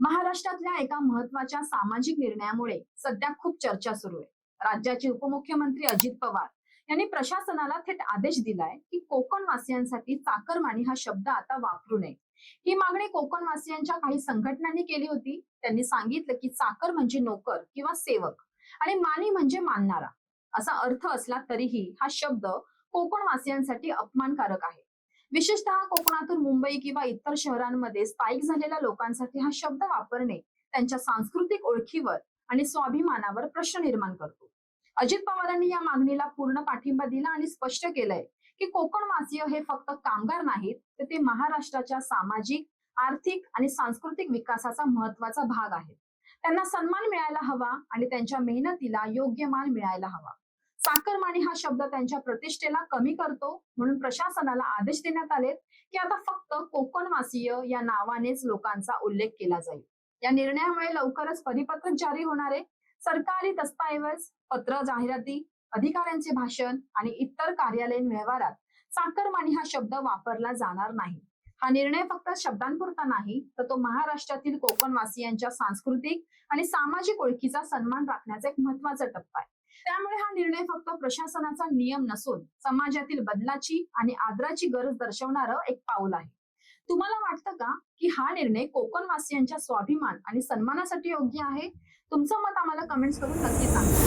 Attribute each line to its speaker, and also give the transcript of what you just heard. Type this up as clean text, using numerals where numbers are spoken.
Speaker 1: महाराष्ट्रातल्या एका महत्त्वाच्या सामाजिक निर्णयामुळे सध्या खूप चर्चा सुरू आहे. राज्याचे उपमुख्यमंत्री अजित पवार यांनी प्रशासनाला थेट आदेश दिलाय की कोकणवासियांसाठी चाकरमानी हा शब्द आता वापरू नये. ही मागणी कोकणवासियांच्या काही संघटनांनी केली होती. त्यांनी सांगितलं की चाकर म्हणजे नोकर किंवा सेवक आणि मानी म्हणजे मानणारा असा अर्थ असला तरीही हा शब्द कोकणवासियांसाठी अपमानकारक आहे. विशेषतः कोकणातून मुंबई किंवा इतर शहरांमध्ये स्थायिक झालेल्या लोकांसाठी हा शब्द वापरणे त्यांच्या सांस्कृतिक ओळखीवर आणि स्वाभिमानावर प्रश्न निर्माण करतो. अजित पवारांनी या मागणीला पूर्ण पाठिंबा दिला आणि स्पष्ट केलंय की कोकणवासीय हे फक्त कामगार नाहीत, तर ते महाराष्ट्राच्या सामाजिक, आर्थिक आणि सांस्कृतिक विकासाचा महत्वाचा भाग आहेत. त्यांना सन्मान मिळायला हवा आणि त्यांच्या मेहनतीला योग्य मान मिळायला हवा. चाकरमानी हा शब्द त्यांच्या प्रतिष्ठेला कमी करतो, म्हणून प्रशासनाला आदेश देण्यात आलेत की आता फक्त कोकणवासीय या नावानेच लोकांचा उल्लेख केला जाईल. या निर्णयामुळे लवकरच परिपत्रक जारी होणार आहे. सरकारी दस्तऐवज, पत्र, जाहिराती, अधिकाऱ्यांचे भाषण आणि इतर कार्यालयीन व्यवहारात चाकरमानी हा शब्द वापरला जाणार नाही. हा निर्णय फक्त शब्दांपुरता नाही, तर तो महाराष्ट्रातील कोकणवासियांच्या सांस्कृतिक आणि सामाजिक ओळखीचा सन्मान राखण्याचा एक महत्त्वाचा टप्पा आहे. त्यामुळे हा निर्णय फक्त प्रशासनाचा नियम नसून समाजातील बदलाची आणि आदराची गरज दर्शवणारं एक पाऊल आहे. तुम्हाला वाटतं का की हा निर्णय कोकणवासियांच्या स्वाभिमान आणि सन्मानासाठी योग्य आहे? तुमचं मत आम्हाला कमेंट्स करून नक्की सांगा.